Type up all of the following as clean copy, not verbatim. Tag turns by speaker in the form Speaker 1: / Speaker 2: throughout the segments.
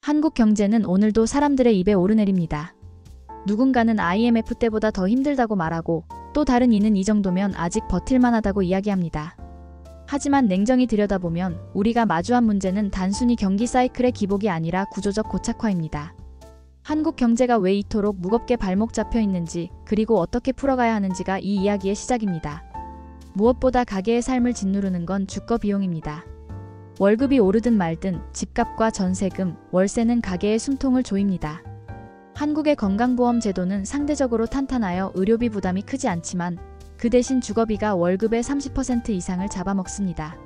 Speaker 1: 한국 경제는 오늘도 사람들의 입에 오르내립니다. 누군가는 IMF 때보다 더 힘들다고 말하고 또 다른 이는 이 정도면 아직 버틸만하다고 이야기합니다. 하지만 냉정히 들여다보면 우리가 마주한 문제는 단순히 경기 사이클의 기복이 아니라 구조적 고착화입니다. 한국 경제가 왜 이토록 무겁게 발목 잡혀 있는지, 그리고 어떻게 풀어가야 하는지가 이 이야기의 시작입니다. 무엇보다 가계의 삶을 짓누르는 건 주거 비용입니다. 월급이 오르든 말든 집값과 전세금, 월세는 가계의 숨통을 조입니다. 한국의 건강보험 제도는 상대적으로 탄탄하여 의료비 부담이 크지 않지만 그 대신 주거비가 월급의 30% 이상을 잡아먹습니다.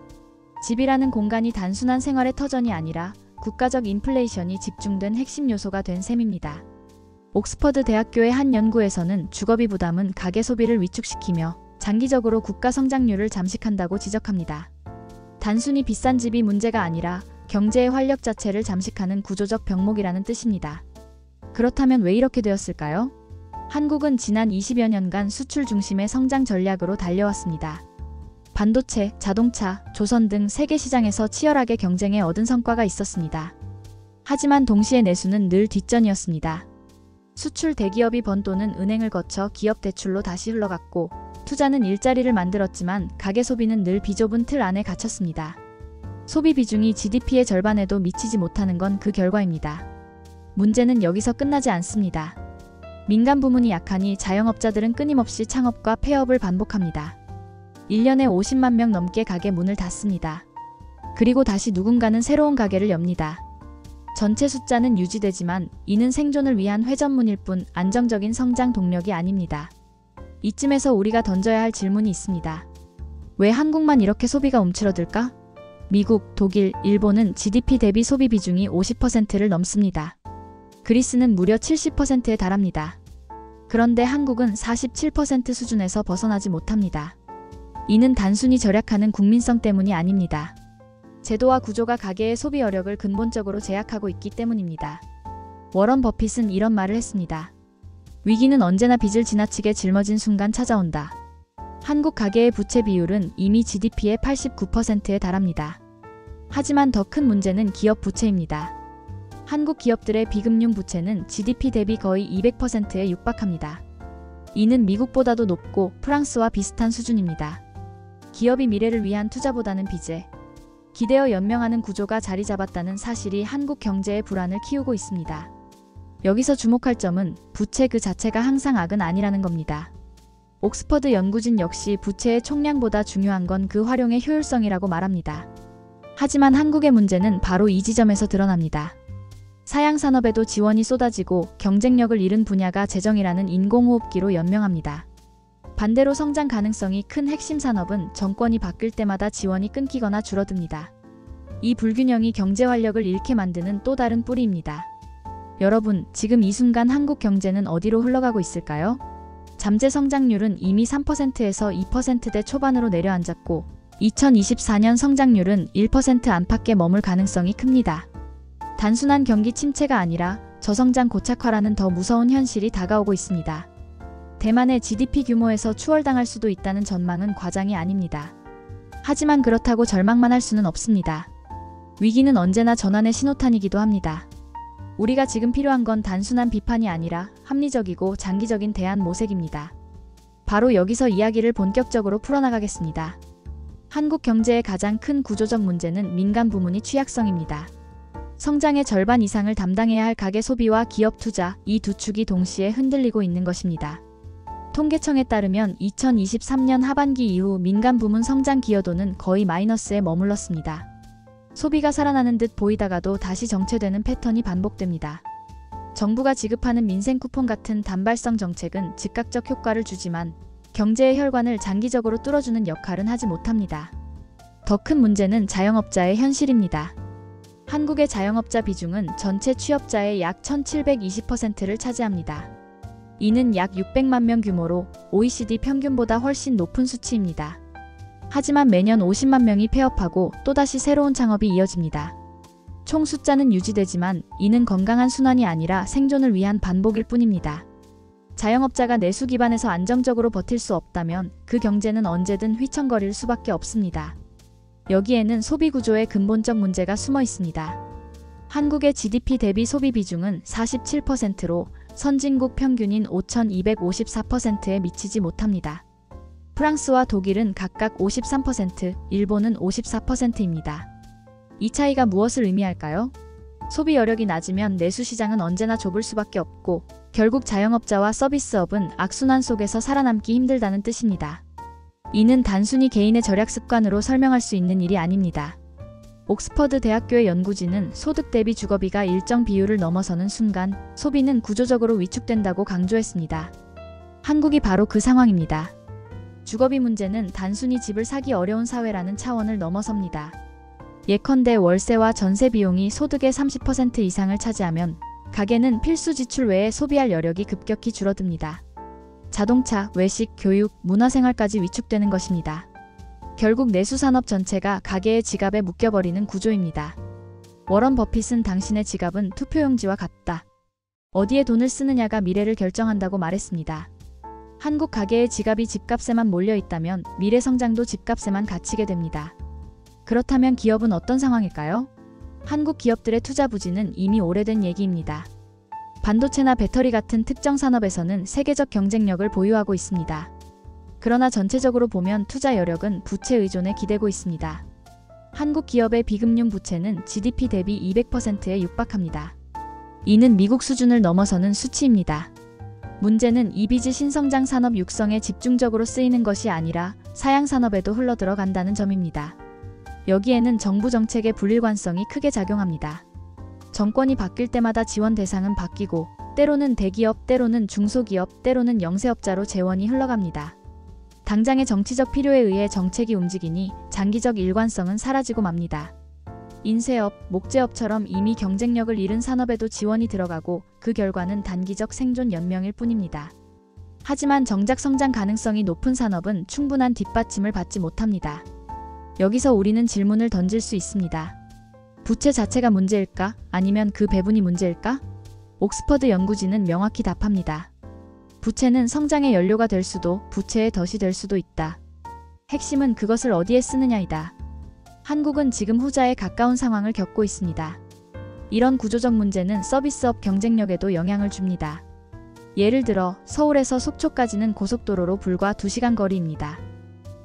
Speaker 1: 집이라는 공간이 단순한 생활의 터전이 아니라 국가적 인플레이션이 집중된 핵심 요소가 된 셈입니다. 옥스퍼드 대학교의 한 연구에서는 주거비 부담은 가계 소비를 위축시키며 장기적으로 국가 성장률을 잠식한다고 지적합니다. 단순히 비싼 집이 문제가 아니라 경제의 활력 자체를 잠식하는 구조적 병목이라는 뜻입니다. 그렇다면 왜 이렇게 되었을까요? 한국은 지난 20여 년간 수출 중심의 성장 전략으로 달려왔습니다. 반도체, 자동차, 조선 등 세계 시장에서 치열하게 경쟁해 얻은 성과가 있었습니다. 하지만 동시에 내수는 늘 뒷전이었습니다. 수출 대기업이 번 돈은 은행을 거쳐 기업 대출로 다시 흘러갔고, 투자는 일자리를 만들었지만 가계 소비는 늘 비좁은 틀 안에 갇혔습니다. 소비 비중이 GDP의 절반에도 미치지 못하는 건 그 결과입니다. 문제는 여기서 끝나지 않습니다. 민간 부문이 약하니 자영업자들은 끊임없이 창업과 폐업을 반복합니다. 1년에 50만 명 넘게 가게 문을 닫습니다. 그리고 다시 누군가는 새로운 가게를 엽니다. 전체 숫자는 유지되지만 이는 생존을 위한 회전문일 뿐 안정적인 성장 동력이 아닙니다. 이쯤에서 우리가 던져야 할 질문이 있습니다. 왜 한국만 이렇게 소비가 움츠러들까? 미국, 독일, 일본은 GDP 대비 소비 비중이 50%를 넘습니다. 그리스는 무려 70%에 달합니다. 그런데 한국은 47% 수준에서 벗어나지 못합니다. 이는 단순히 절약하는 국민성 때문이 아닙니다. 제도와 구조가 가계의 소비 여력을 근본적으로 제약하고 있기 때문입니다. 워런 버핏은 이런 말을 했습니다. 위기는 언제나 빚을 지나치게 짊어진 순간 찾아온다. 한국 가계의 부채 비율은 이미 GDP의 89%에 달합니다. 하지만 더 큰 문제는 기업 부채입니다. 한국 기업들의 비금융 부채는 GDP 대비 거의 200%에 육박합니다. 이는 미국보다도 높고 프랑스와 비슷한 수준입니다. 기업이 미래를 위한 투자보다는 빚에 기대어 연명하는 구조가 자리 잡았다는 사실이 한국 경제의 불안을 키우고 있습니다. 여기서 주목할 점은 부채 그 자체가 항상 악은 아니라는 겁니다. 옥스퍼드 연구진 역시 부채의 총량보다 중요한 건 그 활용의 효율성이라고 말합니다. 하지만 한국의 문제는 바로 이 지점에서 드러납니다. 사양 산업에도 지원이 쏟아지고 경쟁력을 잃은 분야가 재정이라는 인공호흡기로 연명합니다. 반대로 성장 가능성이 큰 핵심 산업은 정권이 바뀔 때마다 지원이 끊기거나 줄어듭니다. 이 불균형이 경제 활력을 잃게 만드는 또 다른 뿌리입니다. 여러분, 지금 이 순간 한국 경제는 어디로 흘러가고 있을까요? 잠재 성장률은 이미 3%에서 2%대 초반으로 내려앉았고 2024년 성장률은 1% 안팎에 머물 가능성이 큽니다. 단순한 경기 침체가 아니라 저성장 고착화라는 더 무서운 현실이 다가오고 있습니다. 대만의 GDP 규모에서 추월당할 수도 있다는 전망은 과장이 아닙니다. 하지만 그렇다고 절망만 할 수는 없습니다. 위기는 언제나 전환의 신호탄이기도 합니다. 우리가 지금 필요한 건 단순한 비판이 아니라 합리적이고 장기적인 대안 모색입니다. 바로 여기서 이야기를 본격적으로 풀어나가겠습니다. 한국 경제의 가장 큰 구조적 문제는 민간 부문이 취약성입니다. 성장의 절반 이상을 담당해야 할 가계 소비와 기업 투자, 이 두 축이 동시에 흔들리고 있는 것입니다. 통계청에 따르면 2023년 하반기 이후 민간 부문 성장 기여도는 거의 마이너스에 머물렀습니다. 소비가 살아나는 듯 보이다가도 다시 정체되는 패턴이 반복됩니다. 정부가 지급하는 민생 쿠폰 같은 단발성 정책은 즉각적 효과를 주지만 경제의 혈관을 장기적으로 뚫어주는 역할은 하지 못합니다. 더 큰 문제는 자영업자의 현실입니다. 한국의 자영업자 비중은 전체 취업자의 약 1720%를 차지합니다. 이는 약 600만 명 규모로 OECD 평균보다 훨씬 높은 수치입니다. 하지만 매년 50만 명이 폐업하고 또다시 새로운 창업이 이어집니다. 총 숫자는 유지되지만 이는 건강한 순환이 아니라 생존을 위한 반복일 뿐입니다. 자영업자가 내수 기반에서 안정적으로 버틸 수 없다면 그 경제는 언제든 휘청거릴 수밖에 없습니다. 여기에는 소비 구조의 근본적 문제가 숨어 있습니다. 한국의 GDP 대비 소비 비중은 47%로 선진국 평균인 5,254%에 미치지 못합니다. 프랑스와 독일은 각각 53%, 일본은 54%입니다. 이 차이가 무엇을 의미할까요? 소비 여력이 낮으면 내수 시장은 언제나 좁을 수밖에 없고 결국 자영업자와 서비스업은 악순환 속에서 살아남기 힘들다는 뜻입니다. 이는 단순히 개인의 절약 습관으로 설명할 수 있는 일이 아닙니다. 옥스퍼드 대학교의 연구진은 소득 대비 주거비가 일정 비율을 넘어서는 순간 소비는 구조적으로 위축된다고 강조했습니다. 한국이 바로 그 상황입니다. 주거비 문제는 단순히 집을 사기 어려운 사회라는 차원을 넘어섭니다. 예컨대 월세와 전세 비용이 소득의 30% 이상을 차지하면 가계는 필수 지출 외에 소비할 여력이 급격히 줄어듭니다. 자동차, 외식, 교육, 문화생활까지 위축되는 것입니다. 결국 내수산업 전체가 가계의 지갑에 묶여버리는 구조입니다. 워런 버핏은 당신의 지갑은 투표용지와 같다. 어디에 돈을 쓰느냐가 미래를 결정한다고 말했습니다. 한국 가계의 지갑이 집값에만 몰려있다면 미래 성장도 집값에만 갇히게 됩니다. 그렇다면 기업은 어떤 상황일까요? 한국 기업들의 투자 부진은 이미 오래된 얘기입니다. 반도체나 배터리 같은 특정 산업에서는 세계적 경쟁력을 보유하고 있습니다. 그러나 전체적으로 보면 투자 여력은 부채 의존에 기대고 있습니다. 한국 기업의 비금융 부채는 GDP 대비 200%에 육박합니다. 이는 미국 수준을 넘어서는 수치입니다. 문제는 이 빚이 신성장 산업 육성에 집중적으로 쓰이는 것이 아니라 사양 산업에도 흘러들어간다는 점입니다. 여기에는 정부 정책의 불일관성이 크게 작용합니다. 정권이 바뀔 때마다 지원 대상은 바뀌고 때로는 대기업, 때로는 중소기업, 때로는 영세업자로 재원이 흘러갑니다. 당장의 정치적 필요에 의해 정책이 움직이니 장기적 일관성은 사라지고 맙니다. 인쇄업, 목재업처럼 이미 경쟁력을 잃은 산업에도 지원이 들어가고 그 결과는 단기적 생존 연명일 뿐입니다. 하지만 정작 성장 가능성이 높은 산업은 충분한 뒷받침을 받지 못합니다. 여기서 우리는 질문을 던질 수 있습니다. 부채 자체가 문제일까? 아니면 그 배분이 문제일까? 옥스퍼드 연구진은 명확히 답합니다. 부채는 성장의 연료가 될 수도 부채의 덫이 될 수도 있다. 핵심은 그것을 어디에 쓰느냐이다. 한국은 지금 후자에 가까운 상황을 겪고 있습니다. 이런 구조적 문제는 서비스업 경쟁력에도 영향을 줍니다. 예를 들어 서울에서 속초까지는 고속도로로 불과 2시간 거리입니다.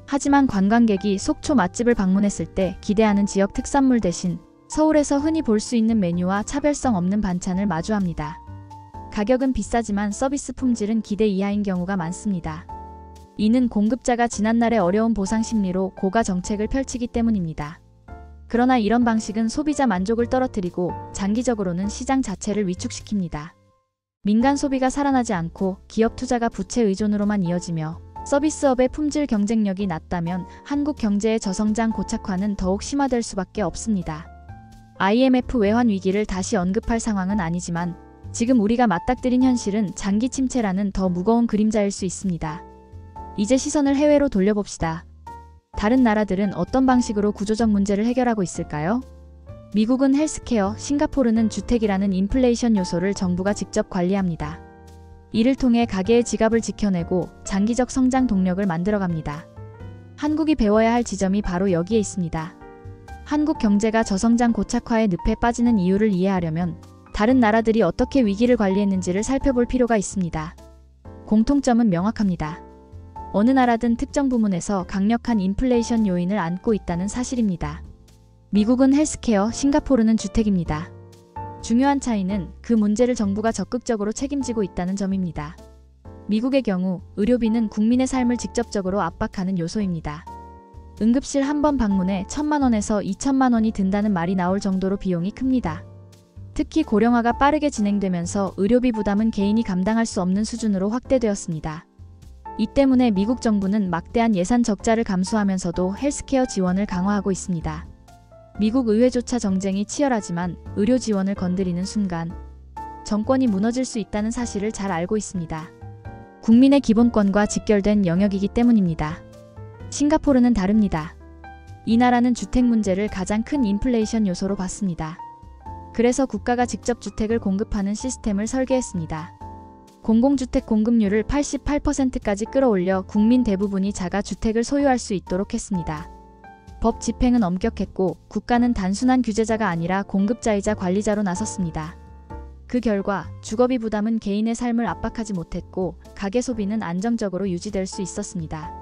Speaker 1: 하지만 관광객이 속초 맛집을 방문했을 때 기대하는 지역 특산물 대신 서울에서 흔히 볼 수 있는 메뉴와 차별성 없는 반찬을 마주합니다. 가격은 비싸지만 서비스 품질은 기대 이하인 경우가 많습니다. 이는 공급자가 지난날의 어려운 보상 심리로 고가 정책을 펼치기 때문입니다. 그러나 이런 방식은 소비자 만족을 떨어뜨리고 장기적으로는 시장 자체를 위축시킵니다. 민간 소비가 살아나지 않고 기업 투자가 부채 의존으로만 이어지며 서비스업의 품질 경쟁력이 낮다면 한국 경제의 저성장 고착화는 더욱 심화될 수밖에 없습니다. IMF 외환 위기를 다시 언급할 상황은 아니지만 지금 우리가 맞닥뜨린 현실은 장기 침체라는 더 무거운 그림자일 수 있습니다. 이제 시선을 해외로 돌려봅시다. 다른 나라들은 어떤 방식으로 구조적 문제를 해결하고 있을까요? 미국은 헬스케어, 싱가포르는 주택이라는 인플레이션 요소를 정부가 직접 관리합니다. 이를 통해 가계의 지갑을 지켜내고 장기적 성장 동력을 만들어갑니다. 한국이 배워야 할 지점이 바로 여기에 있습니다. 한국 경제가 저성장 고착화의 늪에 빠지는 이유를 이해하려면 다른 나라들이 어떻게 위기를 관리했는지를 살펴볼 필요가 있습니다. 공통점은 명확합니다. 어느 나라든 특정 부문에서 강력한 인플레이션 요인을 안고 있다는 사실입니다. 미국은 헬스케어, 싱가포르는 주택입니다. 중요한 차이는 그 문제를 정부가 적극적으로 책임지고 있다는 점입니다. 미국의 경우 의료비는 국민의 삶을 직접적으로 압박하는 요소입니다. 응급실 한 번 방문에 1,000만 원에서 2,000만 원이 든다는 말이 나올 정도로 비용이 큽니다. 특히 고령화가 빠르게 진행되면서 의료비 부담은 개인이 감당할 수 없는 수준으로 확대되었습니다. 이 때문에 미국 정부는 막대한 예산 적자를 감수하면서도 헬스케어 지원을 강화하고 있습니다. 미국 의회조차 정쟁이 치열하지만 의료 지원을 건드리는 순간 정권이 무너질 수 있다는 사실을 잘 알고 있습니다. 국민의 기본권과 직결된 영역이기 때문입니다. 싱가포르는 다릅니다. 이 나라는 주택 문제를 가장 큰 인플레이션 요소로 봤습니다. 그래서 국가가 직접 주택을 공급하는 시스템을 설계했습니다. 공공주택 공급률을 88%까지 끌어올려 국민 대부분이 자가 주택을 소유할 수 있도록 했습니다. 법 집행은 엄격했고 국가는 단순한 규제자가 아니라 공급자이자 관리자로 나섰습니다. 그 결과 주거비 부담은 개인의 삶을 압박하지 못했고 가계 소비는 안정적으로 유지될 수 있었습니다.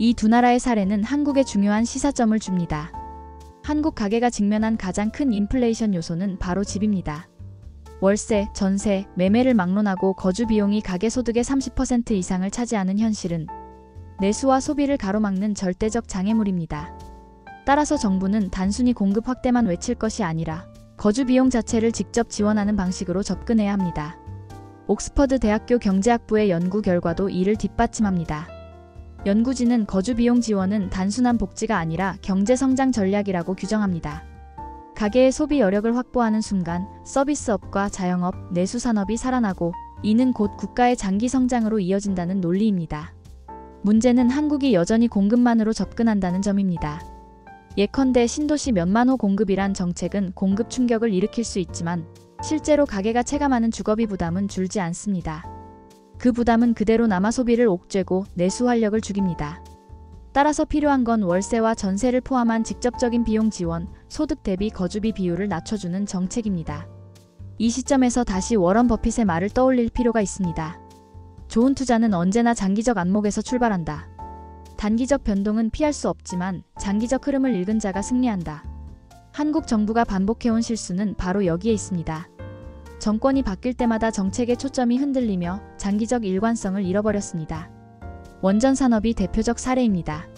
Speaker 1: 이 두 나라의 사례는 한국에 중요한 시사점을 줍니다. 한국 가계가 직면한 가장 큰 인플레이션 요소는 바로 집입니다. 월세, 전세, 매매를 막론하고 거주 비용이 가계 소득의 30% 이상을 차지하는 현실은 내수와 소비를 가로막는 절대적 장애물입니다. 따라서 정부는 단순히 공급 확대만 외칠 것이 아니라 거주 비용 자체를 직접 지원하는 방식으로 접근해야 합니다. 옥스퍼드 대학교 경제학부의 연구 결과도 이를 뒷받침합니다. 연구진은 거주 비용 지원은 단순한 복지가 아니라 경제 성장 전략이라고 규정합니다. 가계의 소비 여력을 확보하는 순간 서비스업과 자영업, 내수산업이 살아나고 이는 곧 국가의 장기 성장으로 이어진다는 논리입니다. 문제는 한국이 여전히 공급만으로 접근한다는 점입니다. 예컨대 신도시 몇만 호 공급이란 정책은 공급 충격을 일으킬 수 있지만 실제로 가계가 체감하는 주거비 부담은 줄지 않습니다. 그 부담은 그대로 남아 소비를 옥죄고 내수 활력을 죽입니다. 따라서 필요한 건 월세와 전세를 포함한 직접적인 비용 지원, 소득 대비 거주비 비율을 낮춰주는 정책입니다. 이 시점에서 다시 워런 버핏의 말을 떠올릴 필요가 있습니다. 좋은 투자는 언제나 장기적 안목에서 출발한다. 단기적 변동은 피할 수 없지만 장기적 흐름을 읽은 자가 승리한다. 한국 정부가 반복해온 실수는 바로 여기에 있습니다. 정권이 바뀔 때마다 정책의 초점이 흔들리며 장기적 일관성을 잃어버렸습니다. 원전 산업이 대표적 사례입니다.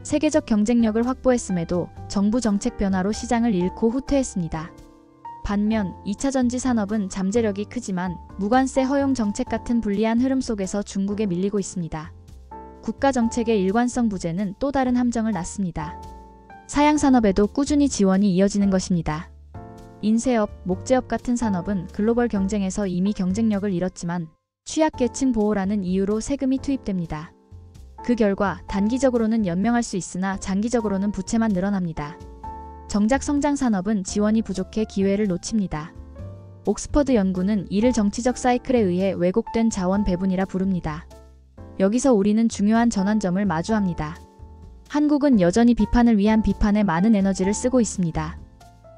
Speaker 1: 세계적 경쟁력을 확보했음에도 정부 정책 변화로 시장을 잃고 후퇴했습니다. 반면 2차 전지 산업은 잠재력이 크지만 무관세 허용 정책 같은 불리한 흐름 속에서 중국에 밀리고 있습니다. 국가 정책의 일관성 부재는 또 다른 함정을 낳습니다. 사양 산업에도 꾸준히 지원이 이어지는 것입니다. 인쇄업, 목재업 같은 산업은 글로벌 경쟁에서 이미 경쟁력을 잃었지만 취약계층 보호라는 이유로 세금이 투입됩니다. 그 결과 단기적으로는 연명할 수 있으나 장기적으로는 부채만 늘어납니다. 정작 성장 산업은 지원이 부족해 기회를 놓칩니다. 옥스퍼드 연구는 이를 정치적 사이클에 의해 왜곡된 자원 배분이라 부릅니다. 여기서 우리는 중요한 전환점을 마주합니다. 한국은 여전히 비판을 위한 비판에 많은 에너지를 쓰고 있습니다.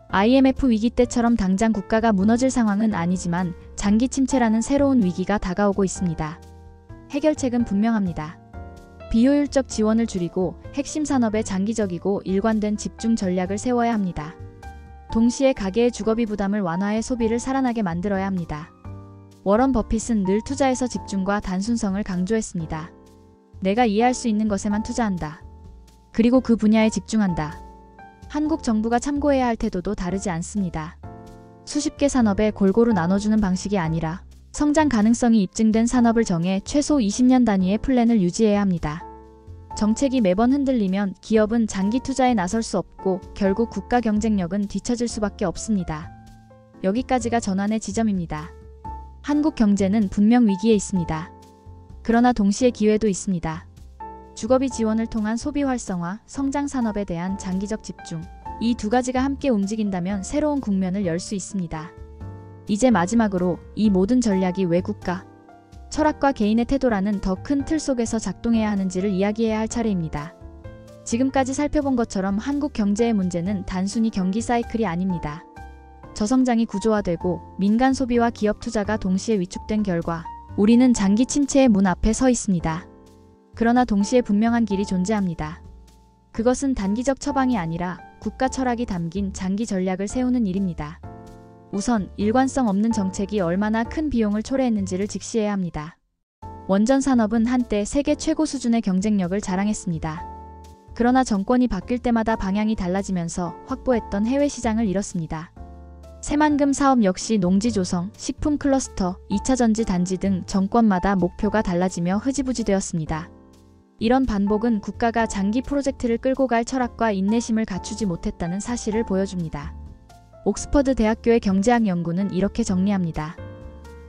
Speaker 1: IMF 위기 때처럼 당장 국가가 무너질 상황은 아니지만 장기 침체라는 새로운 위기가 다가오고 있습니다. 해결책은 분명합니다. 비효율적 지원을 줄이고 핵심 산업에 장기적이고 일관된 집중 전략을 세워야 합니다. 동시에 가계의 주거비 부담을 완화해 소비를 살아나게 만들어야 합니다. 워런 버핏은 늘 투자에서 집중과 단순성을 강조했습니다. 내가 이해할 수 있는 것에만 투자한다. 그리고 그 분야에 집중한다. 한국 정부가 참고해야 할 태도도 다르지 않습니다. 수십 개 산업에 골고루 나눠주는 방식이 아니라 성장 가능성이 입증된 산업을 정해 최소 20년 단위의 플랜을 유지해야 합니다. 정책이 매번 흔들리면 기업은 장기 투자에 나설 수 없고 결국 국가 경쟁력은 뒤처질 수밖에 없습니다. 여기까지가 전환의 지점입니다. 한국 경제는 분명 위기에 있습니다. 그러나 동시에 기회도 있습니다. 주거비 지원을 통한 소비 활성화, 성장 산업에 대한 장기적 집중, 이 두 가지가 함께 움직인다면 새로운 국면을 열 수 있습니다. 이제 마지막으로 이 모든 전략이 왜 국가, 철학과 개인의 태도라는 더 큰 틀 속에서 작동해야 하는지를 이야기해야 할 차례입니다. 지금까지 살펴본 것처럼 한국 경제의 문제는 단순히 경기 사이클이 아닙니다. 저성장이 구조화되고 민간 소비와 기업 투자가 동시에 위축된 결과 우리는 장기 침체의 문 앞에 서 있습니다. 그러나 동시에 분명한 길이 존재합니다. 그것은 단기적 처방이 아니라 국가 철학이 담긴 장기 전략을 세우는 일입니다. 우선 일관성 없는 정책이 얼마나 큰 비용을 초래했는지를 직시해야 합니다. 원전 산업은 한때 세계 최고 수준의 경쟁력을 자랑했습니다. 그러나 정권이 바뀔 때마다 방향이 달라지면서 확보했던 해외 시장을 잃었습니다. 새만금 사업 역시 농지 조성, 식품 클러스터, 2차 전지 단지 등 정권마다 목표가 달라지며 흐지부지 되었습니다. 이런 반복은 국가가 장기 프로젝트를 끌고 갈 철학과 인내심을 갖추지 못했다는 사실을 보여줍니다. 옥스퍼드 대학교의 경제학 연구는 이렇게 정리합니다.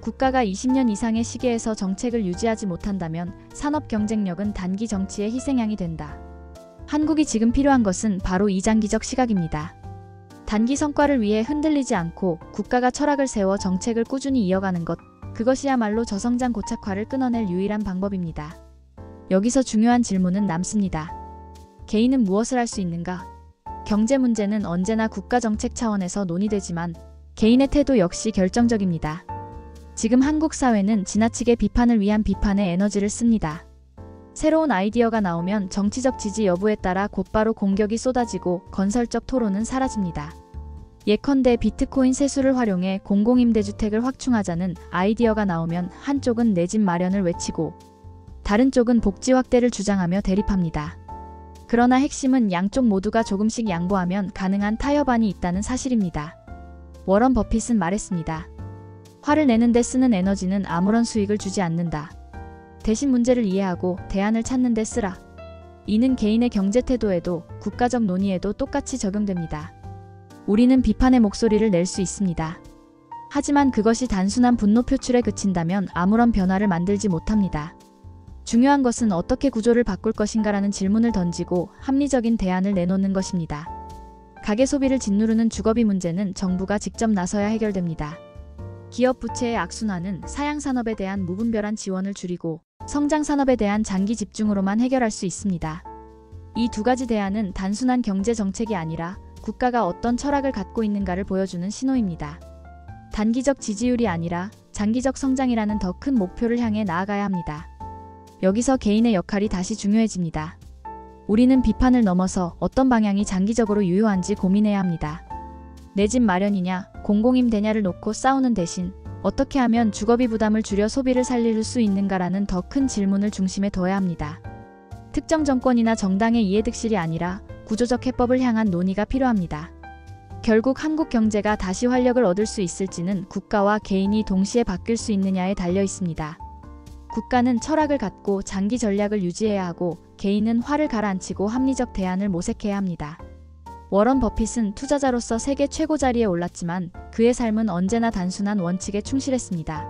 Speaker 1: 국가가 20년 이상의 시계에서 정책을 유지하지 못한다면 산업 경쟁력은 단기 정치의 희생양이 된다. 한국이 지금 필요한 것은 바로 이 장기적 시각입니다. 단기 성과를 위해 흔들리지 않고 국가가 철학을 세워 정책을 꾸준히 이어가는 것, 그것이야말로 저성장 고착화를 끊어낼 유일한 방법입니다. 여기서 중요한 질문은 남습니다. 개인은 무엇을 할 수 있는가? 경제 문제는 언제나 국가 정책 차원에서 논의되지만 개인의 태도 역시 결정적입니다. 지금 한국 사회는 지나치게 비판을 위한 비판의 에너지를 씁니다. 새로운 아이디어가 나오면 정치적 지지 여부에 따라 곧바로 공격이 쏟아지고 건설적 토론은 사라집니다. 예컨대 비트코인 세수를 활용해 공공임대주택을 확충하자는 아이디어가 나오면 한쪽은 내 집 마련을 외치고 다른 쪽은 복지 확대를 주장하며 대립합니다. 그러나 핵심은 양쪽 모두가 조금씩 양보하면 가능한 타협안이 있다는 사실입니다. 워런 버핏은 말했습니다. 화를 내는데 쓰는 에너지는 아무런 수익을 주지 않는다. 대신 문제를 이해하고 대안을 찾는 데 쓰라. 이는 개인의 경제 태도에도 국가적 논의에도 똑같이 적용됩니다. 우리는 비판의 목소리를 낼 수 있습니다. 하지만 그것이 단순한 분노 표출에 그친다면 아무런 변화를 만들지 못합니다. 중요한 것은 어떻게 구조를 바꿀 것인가라는 질문을 던지고 합리적인 대안을 내놓는 것입니다. 가계 소비를 짓누르는 주거비 문제는 정부가 직접 나서야 해결됩니다. 기업 부채의 악순환은 사양산업에 대한 무분별한 지원을 줄이고 성장산업에 대한 장기 집중으로만 해결할 수 있습니다. 이 두 가지 대안은 단순한 경제 정책이 아니라 국가가 어떤 철학을 갖고 있는가를 보여주는 신호입니다. 단기적 지지율이 아니라 장기적 성장이라는 더 큰 목표를 향해 나아가야 합니다. 여기서 개인의 역할이 다시 중요해집니다. 우리는 비판을 넘어서 어떤 방향이 장기적으로 유효한지 고민해야 합니다. 내 집 마련이냐, 공공임대냐를 놓고 싸우는 대신 어떻게 하면 주거비 부담을 줄여 소비를 살릴 수 있는가라는 더 큰 질문을 중심에 둬야 합니다. 특정 정권이나 정당의 이해득실이 아니라 구조적 해법을 향한 논의가 필요합니다. 결국 한국 경제가 다시 활력을 얻을 수 있을지는 국가와 개인이 동시에 바뀔 수 있느냐에 달려 있습니다. 국가는 철학을 갖고 장기 전략을 유지해야 하고 개인은 화를 가라앉히고 합리적 대안을 모색해야 합니다. 워런 버핏은 투자자로서 세계 최고 자리에 올랐지만 그의 삶은 언제나 단순한 원칙에 충실했습니다.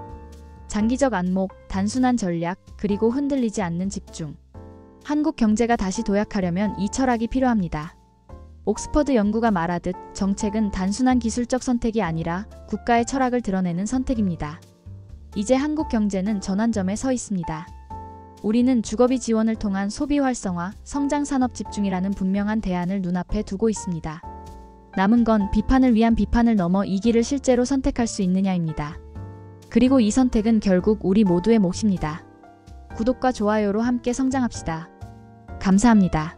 Speaker 1: 장기적 안목, 단순한 전략, 그리고 흔들리지 않는 집중. 한국 경제가 다시 도약하려면 이 철학이 필요합니다. 옥스퍼드 연구가 말하듯 정책은 단순한 기술적 선택이 아니라 국가의 철학을 드러내는 선택입니다. 이제 한국 경제는 전환점에 서 있습니다. 우리는 주거비 지원을 통한 소비 활성화, 성장 산업 집중이라는 분명한 대안을 눈앞에 두고 있습니다. 남은 건 비판을 위한 비판을 넘어 이 길을 실제로 선택할 수 있느냐입니다. 그리고 이 선택은 결국 우리 모두의 몫입니다. 구독과 좋아요로 함께 성장합시다. 감사합니다.